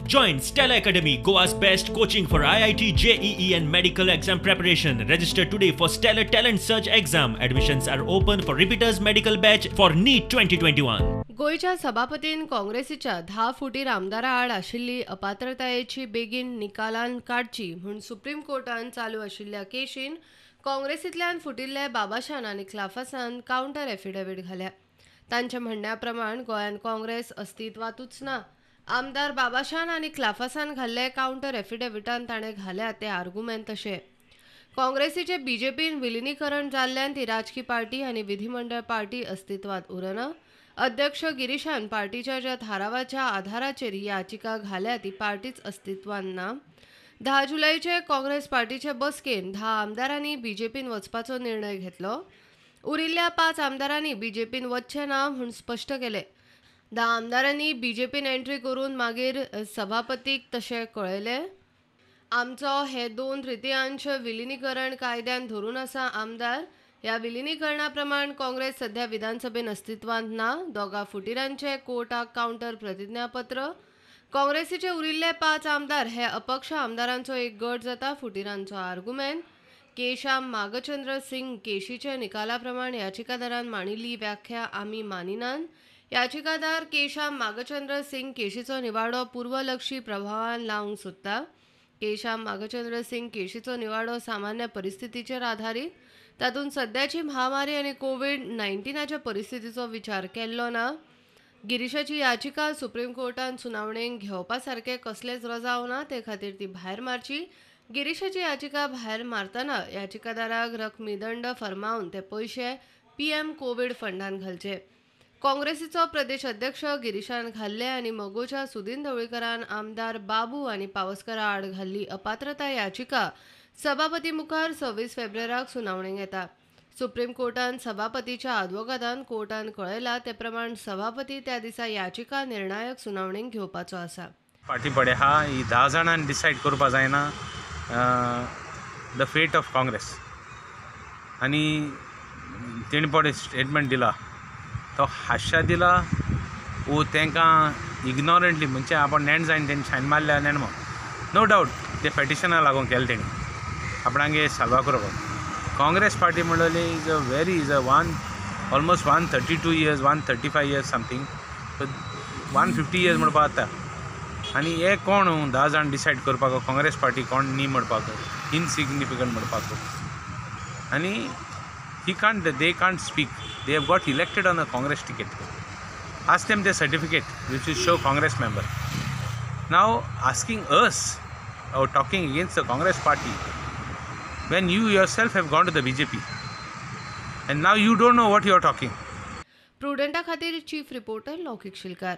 Join Stella Academy, Goa's best coaching for IIT, JEE and medical exam preparation. Register today for Stellar Talent Search exam. Admissions are open for repeaters medical batch for NEET 2021. गोयच्या सभापतीन काँग्रेसीच्या 10 फुटीर आमदारा आड आशिल्ली अपात्रतायेची बेगीन निकालान काडची म्हूण supreme कोर्टान चालू आशिल्ल्या केशीन काँग्रेसींतल्यान फुटिल्ले बाबाशान आनी खिलाफासान counter affidavit घाल्या. तांच्या म्हणण्या प्रमाण गोंयान काँग्रेस अस्तित्वातूच ना. आमदार बाबाशान आनी खिलाफासान घाल्ले कावंटर एफिडेविटान ताणें घाल्या ते आर्ग्युमेंट तशे. काँग्रेसीचे बीजेपीन विलिनीकरण जाल्ल्यान ती राजकी पार्टी आनी विधिमंडळ पार्टी अस्तित्वात उरना. अध्यक्ष गिरीशान पार्टीच्या ज्या थारावाच्या आधाराचेर ही याचिका घाल्या ती पार्टीच अस्तित्वान ना. 10 जुलैचे काँग्रेस पार्टीचे बसकेन 10 आमदारांनी बीजेपीन वचपाचो निर्णय घेतलो. उरिल्ल्या 5 आमदारांनी बीजेपीन वचचे ना म्हूण स्पश्ट केले. 10 आमदारांनी बीजेपीन एंट्री करून मागीर सभापतीक तशें कळयले. आमचो हे 2/3 विलिनीकरण कायद्यान धरून आसा आमदार. ह्या विलिनीकरणा प्रमाण काँग्रेस सध्या विधानसभेन अस्तित्वांत ना. 2 फुटिरांचे कोर्टाक कावंटर प्रतिज्ञापत्र. काँग्रेसीचे उरिल्ले 5 आमदार हे अपक्ष आमदारांचो एक गट जाता. फुटिरांचो आर्ग्युमेंट केशाम मागचंद्र सिंग केशीचे निकाला प्रमाण याचिकादारान मांडिल्ली व्याख्या आमी मानिनान. याचिकादार केशाम मागचंद्र सिंग केशीचो निवाडो पूर्वलक्षी प्रभावान लावंक सोदता. केशाम मागचंद्र सिंग केशीचो निवाडो सामान्य परिस्थितीचेर आधारीत. तातूंत सध्याची महामारी आनी कोविड-19च्या परिस्थितीचो विचार केल्लो ना. गिरीशाची याचिका सुप्रीम कोर्टान सुनावणेक घेवपा सारके कसलेच रजाव ना, ते खातीर ती भायर मारची. गिरीशाची याचिका भायर मारतना याचिकादाराक रकमी दंड फर्मावन ते पयशे PM कोविड फंडान घालचे. काँग्रेसीचो प्रदेश अध्यक्ष गिरीशान घाल्ले आनी मगोच्या सुदीन ढवळीकरान आमदार बाबू आनी पावसकरा आड घाल्ली अपात्रता याचिका सभापती मुखार 26 फेब्रुवाराक सुनावणेक येता. सुप्रीम कोर्टान सभापतीच्या आदवोगादान कोर्टान कळयला ते प्रमाण सभापती त्या दिसा याचिका निर्णायक सुनावणेक घेवपाचो आसा. पार्टी पडे हा ही 10 जाणांनी डिसायड करपा जायना द फेट ऑफ काँग्रेस. आनी तेणी पडे स्टेटमेंट दिला तो हास्या दिला वो तांकां इग्नोरंटली म्हणजे आपण नेण जायन तेणी सायन मारल्या नेणमो नो डावट ते पेटिशना लागून केलें तेणी आपणांगे साल्वा करपाक. काँग्रेस पार्टी म्हणलेली is a almost 132 years 135 years something 150 years म्हणपा जाता. आनी हे कोण 10 जाण डिसायड करपाक काँग्रेस पार्टी कोण न्ही म्हणपाक इनसिग्निफिकंट म्हणपाक. आनी they can't speak. They have got elected on a Congress ticket. Ask them their certificate which will show Congress member. Now asking us or talking against the Congress party when you yourself have gone to the BJP and now you don't know what you are talking. प्रुडंटा खातीर chief reporter लौकिक शिलकार.